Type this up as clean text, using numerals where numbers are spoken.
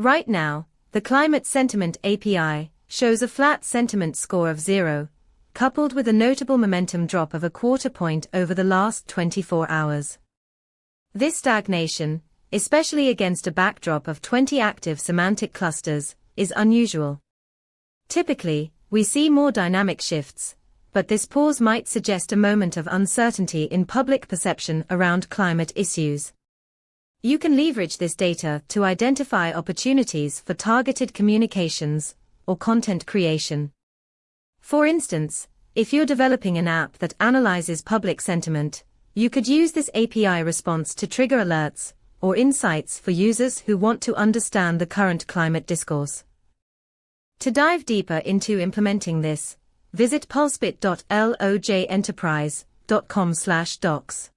Right now, the Climate Sentiment API shows a flat sentiment score of 0, coupled with a notable momentum drop of a quarter point over the last 24 hours. This stagnation, especially against a backdrop of 20 active semantic clusters, is unusual. Typically, we see more dynamic shifts, but this pause might suggest a moment of uncertainty in public perception around climate issues. You can leverage this data to identify opportunities for targeted communications or content creation. For instance, if you're developing an app that analyzes public sentiment, you could use this API response to trigger alerts or insights for users who want to understand the current climate discourse. To dive deeper into implementing this, visit pulsebit.lojenterprise.com/docs.